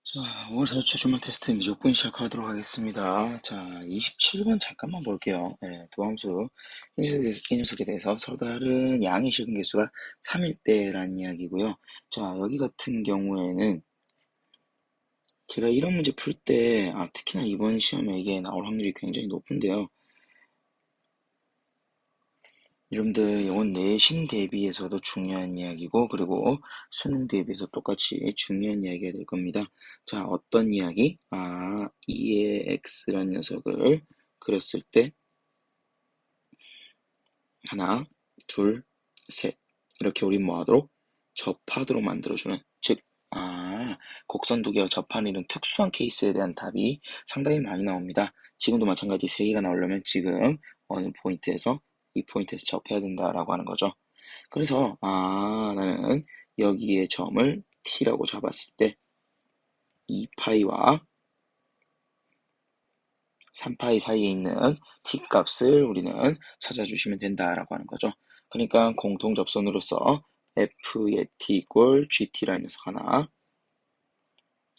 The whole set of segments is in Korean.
자, 5월 4주차 주말 테스트 무조건 시작하도록 하겠습니다. 자, 27번 잠깐만 볼게요. 네, 도함수 이 녀석에 대해서 서로 다른 양의 실근 개수가 3일 때라는 이야기고요. 자, 여기 같은 경우에는 제가 이런 문제 풀 때, 특히나 이번 시험에 이게 나올 확률이 굉장히 높은데요. 여러분들 이건 내신 대비해서도 중요한 이야기고 그리고 수능 대비해서 똑같이 중요한 이야기가 될 겁니다. 자, 어떤 이야기? 2의 x라는 녀석을 그렸을 때 하나, 둘, 셋 이렇게 우리 뭐하도록? 접하도록 만들어주는 즉 곡선 두 개와 접하는 이런 특수한 케이스에 대한 답이 상당히 많이 나옵니다. 지금도 마찬가지 세 개가 나오려면 지금 어느 포인트에서 이 포인트에서 접해야 된다라고 하는 거죠. 그래서 나는 여기에 점을 t라고 잡았을 때 2파이와 3파이 사이에 있는 t 값을 우리는 찾아주시면 된다라고 하는 거죠. 그러니까 공통 접선으로서 f의 t 이꼴 gt라는 녀석 하나,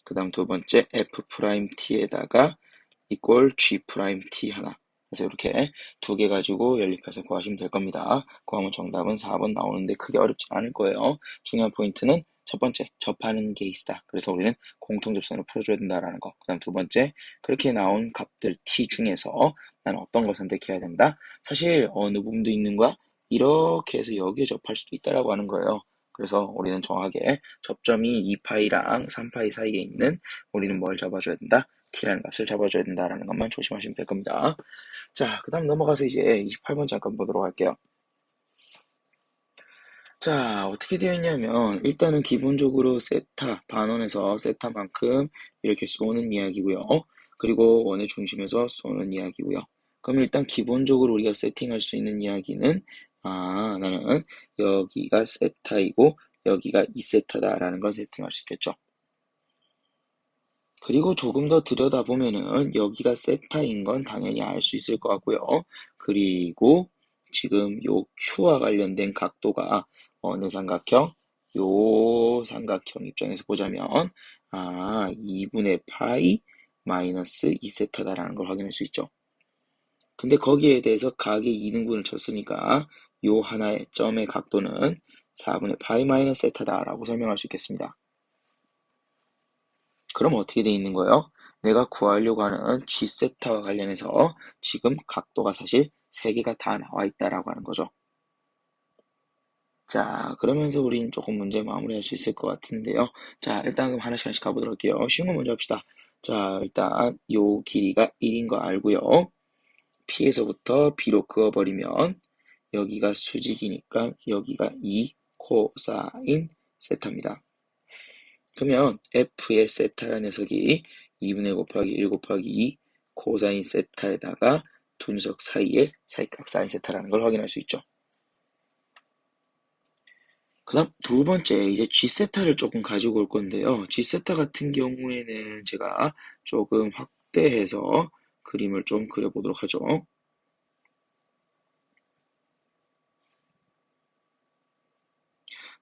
그 다음 두 번째 f't에다가 이꼴 g't 하나. 그래서 이렇게 두 개 가지고 연립해서 구하시면 될 겁니다. 구하면 정답은 4번 나오는데 크게 어렵지 않을 거예요. 중요한 포인트는 첫 번째, 접하는 케이스다. 그래서 우리는 공통접선을 풀어줘야 된다라는 거. 그 다음 두 번째, 그렇게 나온 값들 t 중에서 나는 어떤 걸 선택해야 된다? 사실 어느 부분도 있는 거야? 이렇게 해서 여기에 접할 수도 있다라고 하는 거예요. 그래서 우리는 정확하게 접점이 2파이랑 3파이 사이에 있는 우리는 뭘 잡아줘야 된다? t라는 값을 잡아줘야 된다라는 것만 조심하시면 될 겁니다. 자, 그 다음 넘어가서 이제 28번 잠깐 보도록 할게요. 자, 어떻게 되어 있냐면 일단은 기본적으로 세타, 반원에서 세타만큼 이렇게 쏘는 이야기고요. 그리고 원의 중심에서 쏘는 이야기고요. 그럼 일단 기본적으로 우리가 세팅할 수 있는 이야기는 나는 여기가 세타이고 여기가 2세타다라는 걸 세팅할 수 있겠죠. 그리고 조금 더 들여다보면은 여기가 세타인 건 당연히 알 수 있을 것 같고요. 그리고 지금 요 Q와 관련된 각도가 어느 삼각형? 요 삼각형 입장에서 보자면 2분의 파이 마이너스 2세타다라는 걸 확인할 수 있죠. 근데 거기에 대해서 각의 이등분을 쳤으니까 요 하나의 점의 각도는 4분의 파이 마이너스 세타다라고 설명할 수 있겠습니다. 그럼 어떻게 돼 있는 거예요? 내가 구하려고 하는 G세타와 관련해서 지금 각도가 사실 3개가 다 나와 있다라고 하는 거죠. 자, 그러면서 우린 조금 문제 마무리할 수 있을 것 같은데요. 자, 일단 그럼 하나씩 하나씩 가보도록 할게요. 쉬운 거 먼저 합시다. 자, 일단 요 길이가 1인 거 알고요. P에서부터 B로 그어버리면 여기가 수직이니까 여기가 2 코사인 세타입니다. 그러면 f의 세타라는 녀석이 2분의 곱하기 1 곱하기 2 코사인 세타에다가 두 녀석 사이의 사이값 사인 세타라는 걸 확인할 수 있죠. 그 다음 두 번째 이제 G세타를 조금 가지고 올 건데요. G세타 같은 경우에는 제가 조금 확대해서 그림을 좀 그려보도록 하죠.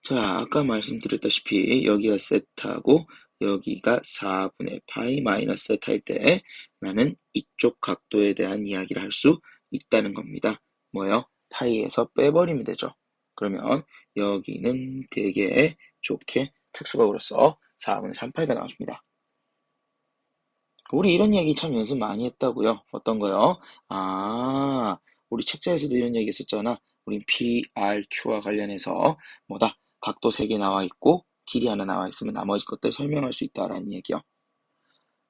자, 아까 말씀드렸다시피 여기가 세타고 여기가 4분의 파이 마이너스 세타일 때 나는 이쪽 각도에 대한 이야기를 할 수 있다는 겁니다. 뭐요? 파이에서 빼버리면 되죠. 그러면 여기는 되게 좋게 특수각으로서 4분의 3파이가 나와줍니다. 우리 이런 이야기 참 연습 많이 했다고요. 어떤 거요? 우리 책자에서도 이런 얘기 했었잖아. 우린 PRQ와 관련해서 뭐다? 각도 3개 나와 있고 길이 하나 나와 있으면 나머지 것들 설명할 수 있다라는 얘기요.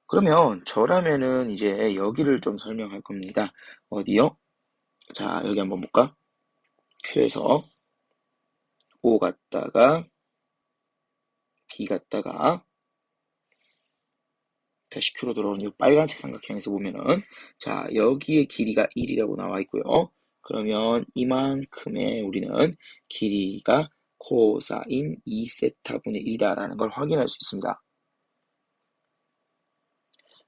그러면 저라면은 이제 여기를 좀 설명할 겁니다. 어디요? 자, 여기 한번 볼까? Q에서 O 갔다가 B 갔다가 다시 Q로 돌아오는 이 빨간색 삼각형에서 보면은 자, 여기에 길이가 1이라고 나와 있고요. 그러면 이만큼의 우리는 길이가 코사인 2세타분의 1이다라는 걸 확인할 수 있습니다.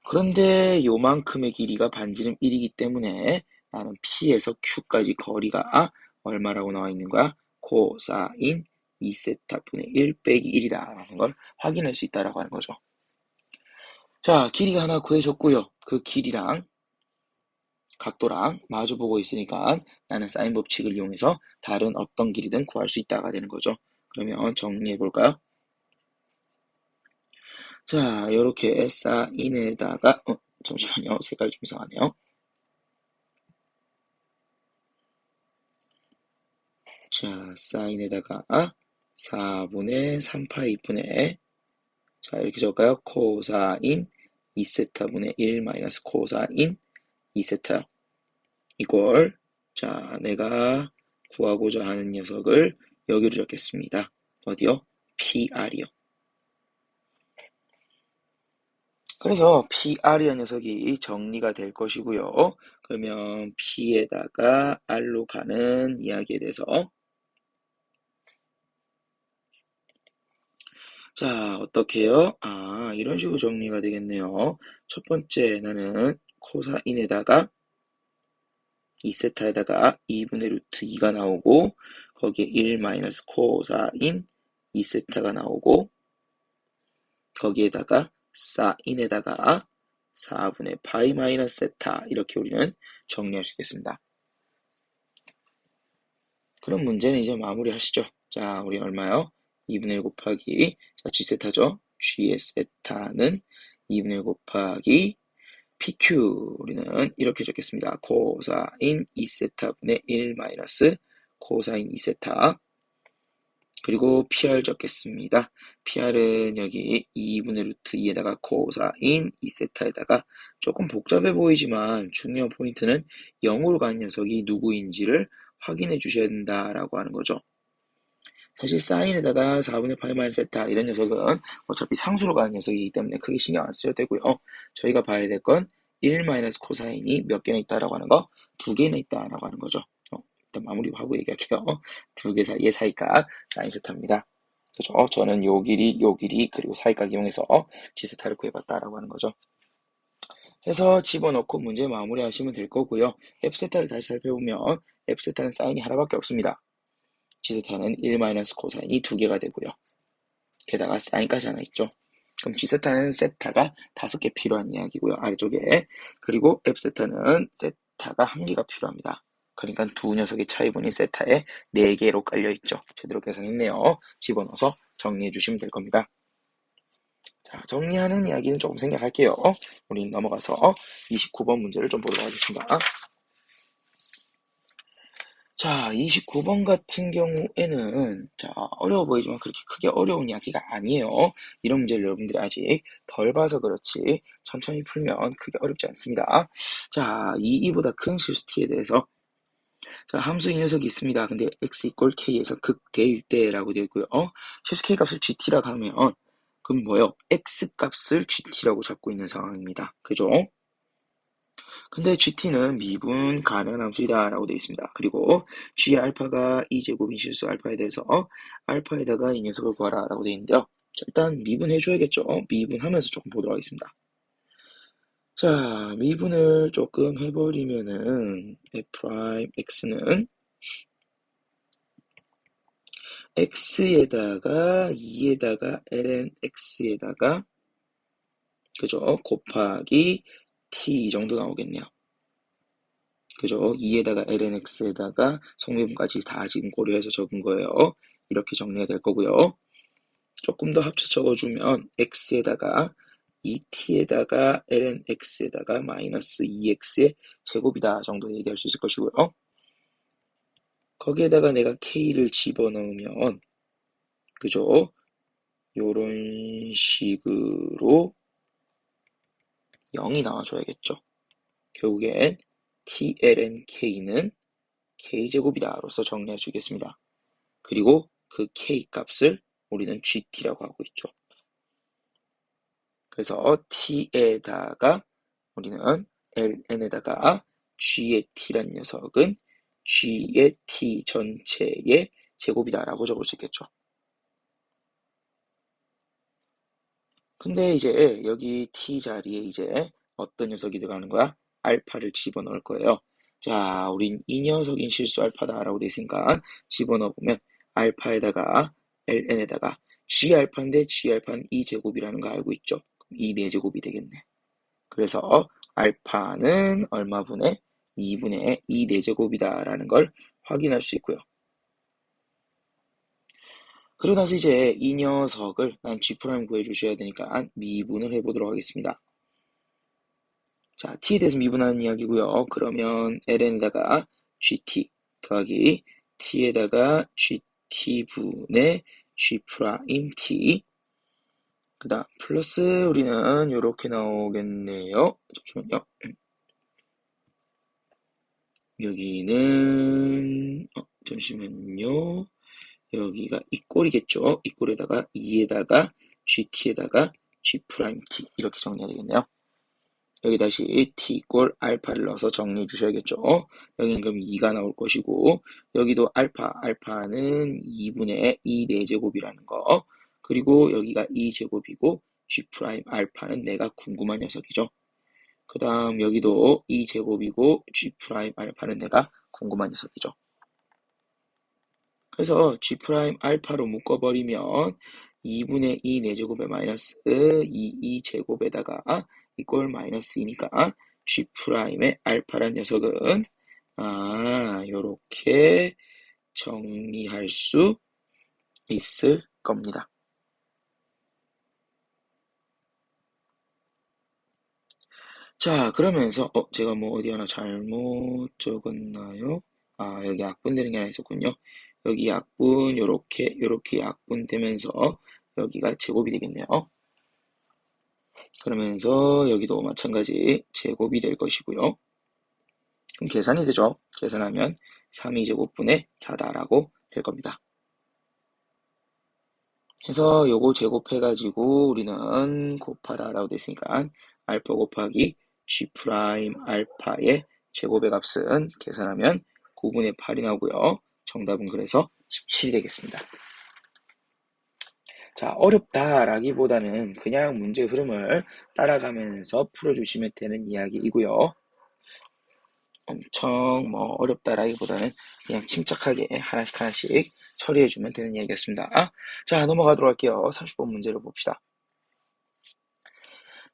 그런데 요만큼의 길이가 반지름 1이기 때문에 나는 P에서 Q까지 거리가 얼마라고 나와 있는 거야? 코사인 2세타분의 1 빼기 1이다라는 걸 확인할 수 있다라고 하는 거죠. 자, 길이가 하나 구해줬고요. 그 길이랑 각도랑 마주보고 있으니까 나는 사인 법칙을 이용해서 다른 어떤 길이든 구할 수 있다가 되는 거죠. 그러면 정리해 볼까요? 자, 이렇게 사인에다가 잠시만요. 색깔 좀 이상하네요. 자, 사인에다가 4분의 3파이분의 자, 이렇게 적을까요? 코사인 2세타분의 1 마이너스 코사인 2세타 이걸 자, 내가 구하고자 하는 녀석을 여기로 적겠습니다. 어디요? PR이요. 그래서 PR이라는 녀석이 정리가 될 것이고요. 그러면 P에다가 R로 가는 이야기에 대해서 자, 어떻게 해요? 이런 식으로 정리가 되겠네요. 첫 번째 나는 코사인에다가 2세타에다가 2분의 루트 2가 나오고 거기에 1 마이너스 코사인 2세타가 나오고 거기에다가 사인에다가 4분의 파이 마이너스 세타 이렇게 우리는 정리할 수 있겠습니다. 그럼 문제는 이제 마무리하시죠. 자, 우리 얼마요? 2분의 1 곱하기 자, G세타죠? G의 세타는 2분의 1 곱하기 PQ 우리는 이렇게 적겠습니다. 코사인 2세타분의 1 마이너스 코사인 2세타 그리고 PR 적겠습니다. PR은 여기 2분의 루트 2에다가 코사인 2세타에다가 조금 복잡해 보이지만 중요한 포인트는 0으로 가는 녀석이 누구인지를 확인해 주셔야 된다라고 하는 거죠. 사실 사인에다가 4분의 파이 마이너스 세타 이런 녀석은 어차피 상수로 가는 녀석이기 때문에 크게 신경 안 쓰셔도 되고요. 저희가 봐야 될 건 1 마이너스 코사인이 몇 개나 있다라고 하는 거, 2개나 있다라고 하는 거죠. 일단 마무리하고 얘기할게요. 2개 사이의 사이값 사인 세타입니다. 그죠? 저는 요 길이, 그리고 사이값 이용해서 지세타를 구해봤다라고 하는 거죠. 해서 집어넣고 문제 마무리하시면 될 거고요. F세타를 다시 살펴보면 F세타는 사인이 하나밖에 없습니다. G세타는 1 마이너스 코사인이 2개가 되고요. 게다가 사인까지 하나 있죠. 그럼 G세타는 세타가 5개 필요한 이야기고요. 아래쪽에. 그리고 F세타는 세타가 1개가 필요합니다. 그러니까 두 녀석의 차이분이 세타에 4개로 깔려있죠. 제대로 계산했네요. 집어넣어서 정리해 주시면 될 겁니다. 자, 정리하는 이야기는 조금 생략할게요. 우리 넘어가서 29번 문제를 좀 보도록 하겠습니다. 자, 29번 같은 경우에는 자, 어려워 보이지만 그렇게 크게 어려운 이야기가 아니에요. 이런 문제를 여러분들이 아직 덜 봐서 그렇지 천천히 풀면 크게 어렵지 않습니다. 자, 이보다 큰 실수 t에 대해서 자, 함수 이 녀석이 있습니다. 근데 x 이퀄 k에서 극대일 때라고 되어 있고요. 실수 k 값을 gt라고 하면 그럼 뭐요? x 값을 gt라고 잡고 있는 상황입니다. 그죠? 근데 gt는 미분 가능한 함수이다 라고 되어 있습니다. 그리고 g 알파가 2제곱인 실수 알파에 대해서 알파에다가 이 녀석을 구하라 라고 되어 있는데요. 자, 일단 미분해줘야겠죠. 미분하면서 조금 보도록 하겠습니다. 자, 미분을 조금 해버리면은 f'x는 x에다가 2에다가 ln x에다가 그죠? 곱하기 t 정도 나오겠네요. 그죠? 2에다가 ln x에다가 성미분까지 다 지금 고려해서 적은 거예요. 이렇게 정리가 될 거고요. 조금 더 합쳐서 적어주면 x에다가 2t에다가 ln x에다가 마이너스 2x의 제곱이다 정도 얘기할 수 있을 것이고요. 거기에다가 내가 k를 집어넣으면 그죠? 요런 식으로 0이 나와줘야겠죠. 결국엔 tln k는 k제곱이다 로서 정리할 수 있겠습니다. 그리고 그 k 값을 우리는 gt라고 하고 있죠. 그래서 t에다가 우리는 ln에다가 g의 t란 녀석은 g의 t 전체의 제곱이다 라고 적을 수 있겠죠. 근데 이제 여기 t 자리에 이제 어떤 녀석이 들어가는 거야? 알파를 집어넣을 거예요. 자, 우린 이 녀석인 실수 알파다라고 돼 있으니까 집어넣으면 알파에다가 ln에다가 g 알파인데 g 알파는 2제곱이라는 거 알고 있죠. 이 4제곱이 되겠네. 그래서 알파는 얼마분의 2분의 이 4제곱이다 라는 걸 확인할 수 있고요. 그러고 나서 이제 이 녀석을 난 G' 구해주셔야 되니까 미분을 해보도록 하겠습니다. 자, t에 대해서 미분하는 이야기고요. 그러면 ln에다가 gt 더하기 t에다가 gt분의 g't 그 다음 플러스 우리는 이렇게 나오겠네요. 잠시만요. 여기는 잠시만요. 여기가 이 꼴이겠죠. 이 꼴에다가 2에다가 gt에다가 g't 이렇게 정리해야 되겠네요. 여기 다시 t 이꼴 알파를 넣어서 정리해 주셔야겠죠. 여기는 그럼 2가 나올 것이고 여기도 알파는 2분의 2 4제곱이라는 거 그리고 여기가 2제곱이고 g' 알파는 내가 궁금한 녀석이죠. 그 다음 여기도 2제곱이고 g' 알파는 내가 궁금한 녀석이죠. 그래서 g' 알파로 묶어버리면 2분의 2 4제곱에 마이너스 2제곱에다가 이꼴 마이너스 2니까 G'의 알파란 녀석은 요렇게 정리할 수 있을 겁니다. 자, 그러면서 제가 뭐 어디 하나 잘못 적었나요? 여기 약분되는 게 하나 있었군요. 여기 약분 요렇게 약분되면서 여기가 제곱이 되겠네요. 그러면서 여기도 마찬가지 제곱이 될 것이고요. 그럼 계산이 되죠. 계산하면 3제곱분의 4다라고 될 겁니다. 해서 요거 제곱해가지고 우리는 곱하라라고 됐으니까 알파 곱하기 G' 알파의 제곱의 값은 계산하면 9분의 8이 나오고요. 정답은 그래서 17이 되겠습니다. 자, 어렵다라기보다는 그냥 문제 흐름을 따라가면서 풀어주시면 되는 이야기이고요. 엄청 뭐 어렵다라기보다는 그냥 침착하게 하나씩 처리해주면 되는 이야기였습니다. 자, 넘어가도록 할게요. 30번 문제를 봅시다.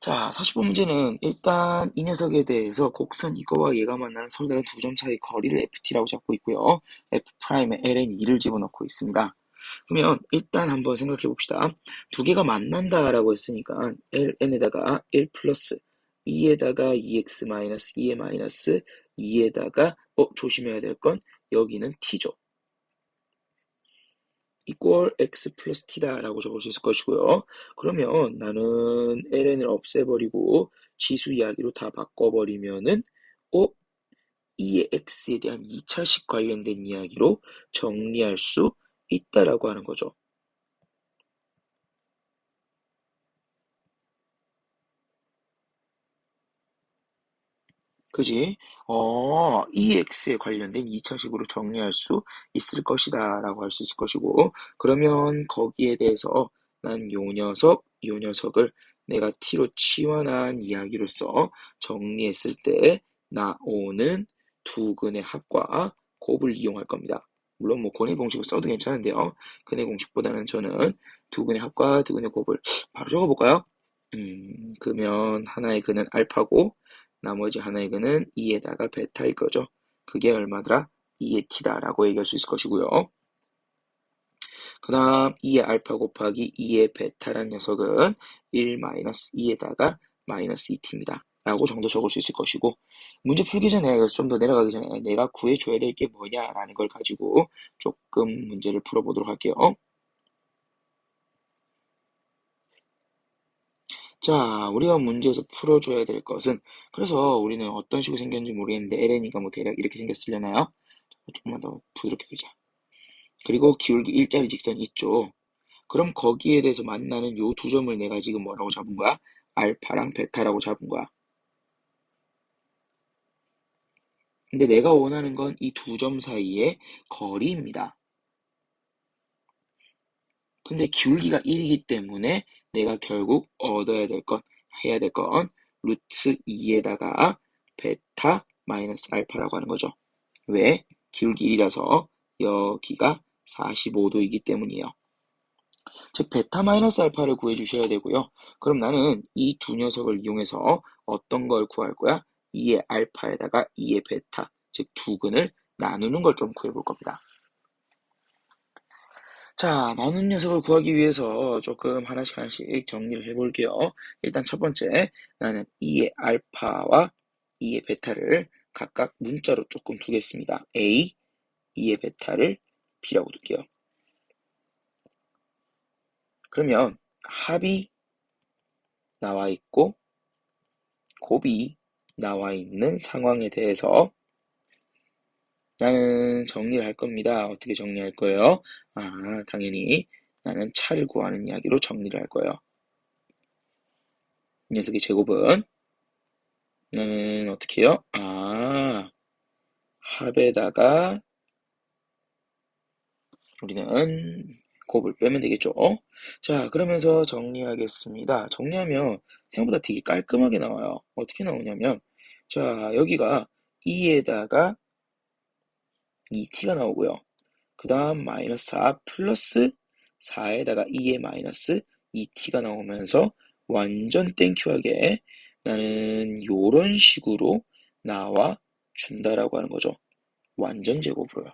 자, 40번 문제는 일단 이 녀석에 대해서 곡선 이거와 얘가 만나는 서로 다른 두 점 사이 거리를 ft라고 잡고 있고요. f'에 ln 2를 집어넣고 있습니다. 그러면 일단 한번 생각해 봅시다. 두 개가 만난다라고 했으니까 ln에다가 1 플러스 2에다가 2x 마이너스 2의 마이너스 2에다가 조심해야 될 건 여기는 t죠. 이꼴 x 플러스 t다라고 적을 수 있을 것이고요. 그러면 나는 ln을 없애버리고 지수 이야기로 다 바꿔버리면은 2의 x에 대한 2차식 관련된 이야기로 정리할 수 있다라고 하는 거죠. 그지? 2x에 관련된 2차식으로 정리할 수 있을 것이다 라고 할 수 있을 것이고 그러면 거기에 대해서 난 요 녀석을 내가 t로 치환한 이야기로서 정리했을 때 나오는 두 근의 합과 곱을 이용할 겁니다. 물론 뭐 근의 공식을 써도 괜찮은데요. 근의 공식보다는 저는 두 근의 합과 두 근의 곱을 바로 적어볼까요? 그러면 하나의 근은 알파고 나머지 하나의 근은 2에다가 베타일 거죠. 그게 얼마더라? 2의 t다라고 얘기할 수 있을 것이고요. 그 다음 2의 알파 곱하기 2의 베타란 녀석은 1 마이너스 2에다가 마이너스 2t입니다. 라고 정도 적을 수 있을 것이고 문제 풀기 전에 좀 더 내려가기 전에 내가 구해줘야 될 게 뭐냐라는 걸 가지고 조금 문제를 풀어보도록 할게요. 자, 우리가 문제에서 풀어줘야 될 것은 그래서 우리는 어떤 식으로 생겼는지 모르겠는데 LN이가 뭐 대략 이렇게 생겼으려나요? 조금만 더 부드럽게 그리자. 그리고 기울기 일자리 직선 있죠. 그럼 거기에 대해서 만나는 요 두 점을 내가 지금 뭐라고 잡은 거야? 알파랑 베타라고 잡은 거야. 근데 내가 원하는 건 이 두 점 사이의 거리입니다. 근데 기울기가 1이기 때문에 내가 결국 얻어야 될 건, 해야 될 건 루트 2에다가 베타 마이너스 알파라고 하는 거죠. 왜? 기울기 1이라서 여기가 45도이기 때문이에요. 즉 베타 마이너스 알파를 구해 주셔야 되고요. 그럼 나는 이 두 녀석을 이용해서 어떤 걸 구할 거야? 2의 알파에다가 2의 베타, 즉 두 근을 나누는 걸 좀 구해 볼 겁니다. 자, 나눈 녀석을 구하기 위해서 조금 하나씩 하나씩 정리를 해볼게요. 일단 첫 번째, 나는 2의 알파와 2의 베타를 각각 문자로 조금 두겠습니다. A, 2의 베타를 B라고 둘게요. 그러면 합이 나와 있고 곱이 나와 있는 상황에 대해서 나는 정리를 할 겁니다. 어떻게 정리할 거예요? 당연히 나는 차를 구하는 이야기로 정리를 할 거예요. 이 녀석의 제곱은 나는 어떻게 해요? 합에다가 우리는 곱을 빼면 되겠죠? 자, 그러면서 정리하겠습니다. 정리하면 생각보다 되게 깔끔하게 나와요. 어떻게 나오냐면, 자, 여기가 2에다가 2t가 나오고요. 그 다음 마이너스 4 플러스 4에다가 2의 마이너스 2t가 나오면서 완전 땡큐하게 나는 요런 식으로 나와 준다라고 하는 거죠. 완전 제곱으로요.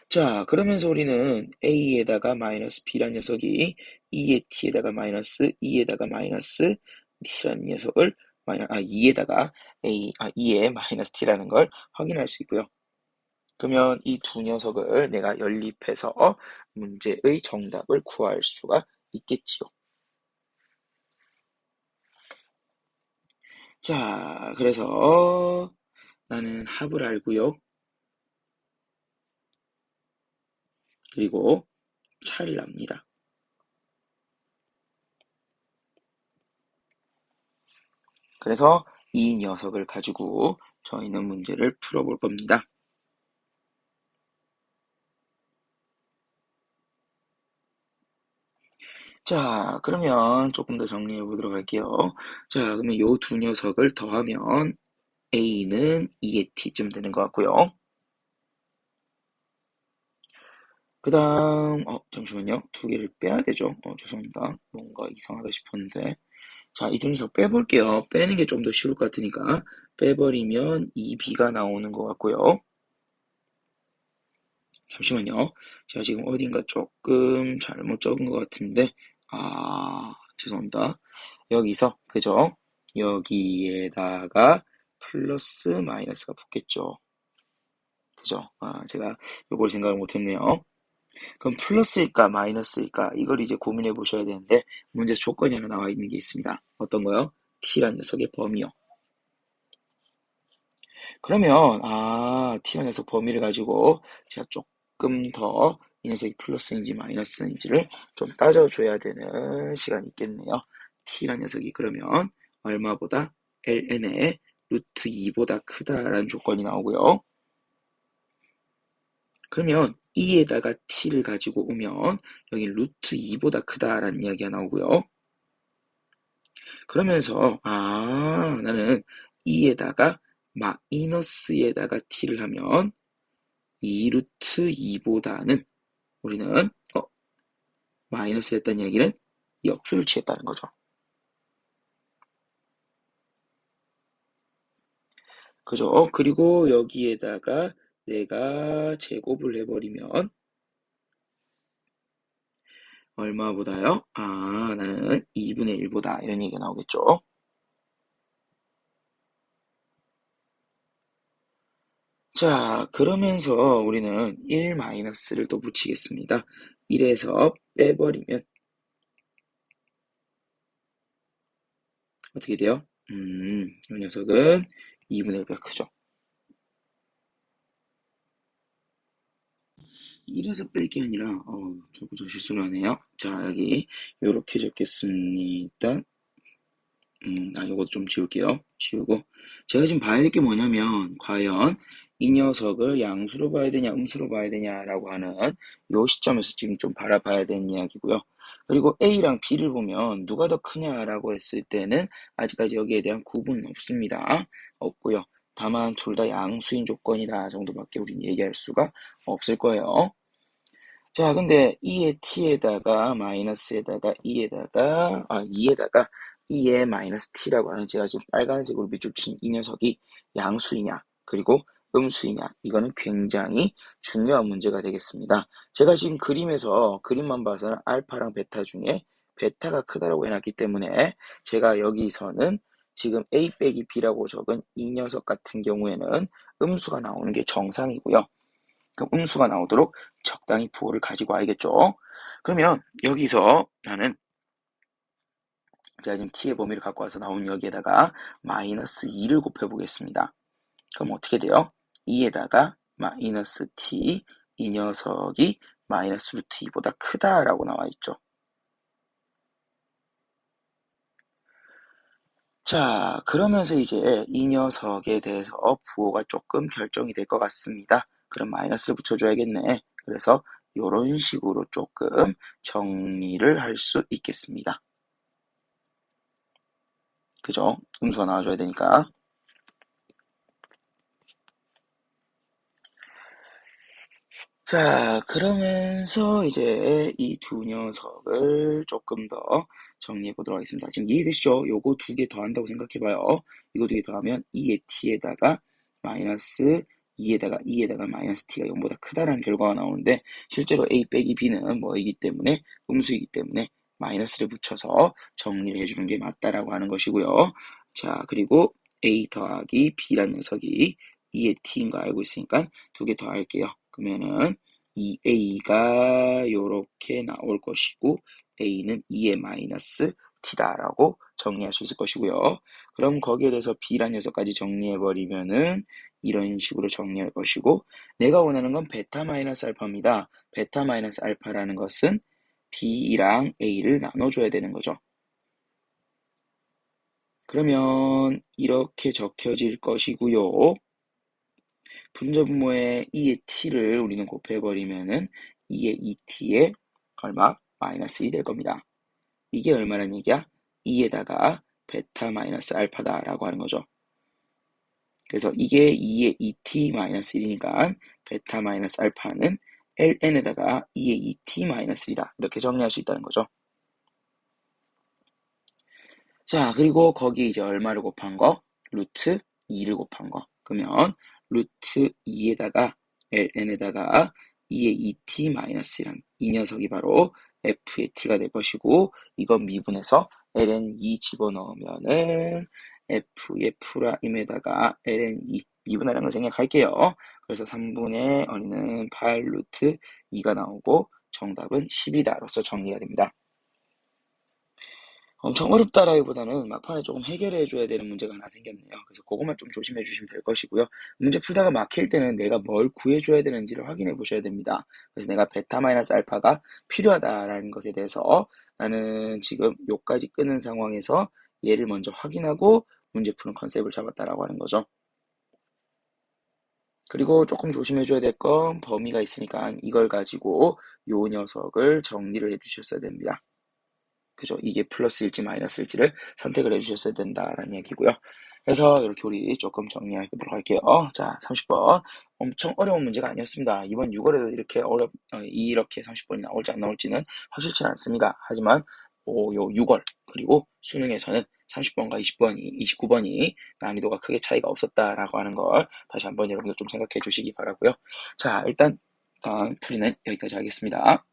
자, 그러면서 우리는 a에다가 마이너스 b란 녀석이 2의 t에다가 마이너스 2에다가 마이너스 t라는 녀석을 2에다가 2의 마이너스 t라는 걸 확인할 수 있고요. 그러면 이 두 녀석을 내가 연립해서 문제의 정답을 구할 수가 있겠지요. 자, 그래서 나는 합을 알고요. 그리고 차를 압니다. 그래서 이 녀석을 가지고 저희는 문제를 풀어볼 겁니다. 자, 그러면 조금 더 정리해 보도록 할게요. 자, 그러면 요 두 녀석을 더하면 a는 2의 t쯤 되는 것 같고요. 그 다음, 잠시만요. 두 개를 빼야 되죠. 죄송합니다. 뭔가 이상하다 싶었는데. 자, 이 두 녀석 빼볼게요. 빼는 게 좀 더 쉬울 것 같으니까. 빼버리면 2b가 나오는 것 같고요. 잠시만요. 제가 지금 어딘가 조금 잘못 적은 것 같은데, 죄송합니다. 여기서, 그죠? 여기에다가 플러스 마이너스가 붙겠죠. 그죠? 제가 요걸 생각을 못했네요. 그럼 플러스일까 마이너스일까 이걸 이제 고민해 보셔야 되는데 문제 조건이 하나 나와 있는 게 있습니다. 어떤 거요? t란 녀석의 범위요. 그러면 t란 녀석 범위를 가지고 제가 조금 더 이 녀석이 플러스인지 마이너스인지를 좀 따져줘야 되는 시간이 있겠네요. t란 녀석이 그러면 얼마보다 ln의 루트 2보다 크다라는 조건이 나오고요. 그러면 2에다가 t를 가지고 오면 여기 루트 2보다 크다라는 이야기가 나오고요. 그러면서 나는 2에다가 마이너스에다가 t를 하면 2 루트 2보다는 우리는 마이너스 했다는 이야기는 역수를 취했다는 거죠. 그죠? 그리고 여기에다가 내가 제곱을 해버리면 얼마보다요? 나는 2분의 1보다 이런 얘기가 나오겠죠. 자, 그러면서 우리는 1-를 또 붙이겠습니다. 1에서 빼버리면 어떻게 돼요? 이 녀석은 2분의 1보다 크죠. 1에서 뺄 게 아니라 자꾸 저 실수를 하네요. 자, 여기 요렇게 적겠습니다. 요것도 좀 지울게요. 지우고. 제가 지금 봐야 될 게 뭐냐면, 과연 이 녀석을 양수로 봐야 되냐, 음수로 봐야 되냐라고 하는 요 시점에서 지금 좀 바라봐야 되는 이야기고요. 그리고 A랑 B를 보면 누가 더 크냐라고 했을 때는 아직까지 여기에 대한 구분은 없습니다. 없고요. 다만 둘 다 양수인 조건이다 정도밖에 우린 얘기할 수가 없을 거예요. 자, 근데 2의 t에다가 마이너스에다가 2에다가 2의 마이너스 t라고 하는 제가 지금 빨간색으로 밑줄 친 이 녀석이 양수이냐 그리고 음수이냐, 이거는 굉장히 중요한 문제가 되겠습니다. 제가 지금 그림만 봐서는 알파랑 베타 중에 베타가 크다라고 해놨기 때문에 제가 여기서는 지금 a 빼기 b라고 적은 이 녀석 같은 경우에는 음수가 나오는 게 정상이고요. 그럼 음수가 나오도록 적당히 부호를 가지고 와야겠죠. 그러면 여기서 나는 제가 지금 t의 범위를 갖고 와서 나온 여기에다가 마이너스 2를 곱해 보겠습니다. 그럼 어떻게 돼요? 2에다가 마이너스 t, 이 녀석이 마이너스 루트 2보다 크다라고 나와 있죠. 자, 그러면서 이제 이 녀석에 대해서 부호가 조금 결정이 될 것 같습니다. 그럼 마이너스를 붙여줘야겠네. 그래서 이런 식으로 조금 정리를 할 수 있겠습니다. 그죠? 음수가 나와줘야 되니까. 자, 그러면서 이제 이 두 녀석을 조금 더 정리해 보도록 하겠습니다. 지금 이해되시죠? 요거 두 개 더한다고 생각해봐요. 이거 두 개 더하면 2의 t에다가 마이너스 2에다가 마이너스 t가 0보다 크다라는 결과가 나오는데, 실제로 a 빼기 b는 뭐이기 때문에 음수이기 때문에 마이너스를 붙여서 정리를 해주는 게 맞다라고 하는 것이고요. 자, 그리고 a 더하기 b라는 녀석이 2의 t인 거 알고 있으니까 두 개 더 할게요. 그러면은 2a가 요렇게 나올 것이고 a는 2의 마이너스 t다라고 정리할 수 있을 것이고요. 그럼 거기에 대해서 b라는 녀석까지 정리해버리면은 이런 식으로 정리할 것이고, 내가 원하는 건 베타 마이너스 알파입니다. 베타 마이너스 알파라는 것은 b랑 a를 나눠줘야 되는 거죠. 그러면 이렇게 적혀질 것이고요. 분자분모의 2의 t를 우리는 곱해버리면은 2의 2t에 얼마? 마이너스 1이 될 겁니다. 이게 얼마란 얘기야? 2에다가 베타 마이너스 알파다라고 하는 거죠. 그래서 이게 2의 2t 마이너스 1이니까 베타 마이너스 알파는 ln에다가 2의 2t 마이너스 1이다. 이렇게 정리할 수 있다는 거죠. 자, 그리고 거기에 이제 얼마를 곱한 거? 루트 2를 곱한 거. 그러면 루트 2에다가 ln에다가 2의 2t-1이란 이 녀석이 바로 f의 t가 될 것이고, 이건 미분해서 ln2 집어넣으면은 f의 프라임에다가 ln2 미분하라는 거 생각할게요. 그래서 3분의 어리는 8 루트 2가 나오고 정답은 10이다로서 정리가 됩니다. 엄청 어렵다라기보다는 막판에 조금 해결해줘야 되는 문제가 하나 생겼네요. 그래서 그것만 좀 조심해 주시면 될 것이고요. 문제 풀다가 막힐 때는 내가 뭘 구해줘야 되는지를 확인해 보셔야 됩니다. 그래서 내가 베타 마이너스 알파가 필요하다라는 것에 대해서 나는 지금 요까지 끄는 상황에서 얘를 먼저 확인하고 문제 푸는 컨셉을 잡았다라고 하는 거죠. 그리고 조금 조심해줘야 될 건 범위가 있으니까 이걸 가지고 요 녀석을 정리를 해주셨어야 됩니다. 그죠? 이게 플러스일지 마이너스일지를 선택을 해주셨어야 된다라는 얘기고요. 그래서 이렇게 우리 조금 정리해 보도록 할게요. 자, 30번. 엄청 어려운 문제가 아니었습니다. 이번 6월에도 이렇게 30번이 나올지 안 나올지는 확실치 않습니다. 하지만 요 6월 그리고 수능에서는 30번과 29번이 난이도가 크게 차이가 없었다라고 하는 걸 다시 한번 여러분들 좀 생각해 주시기 바라고요. 자, 일단 풀이는 여기까지 하겠습니다.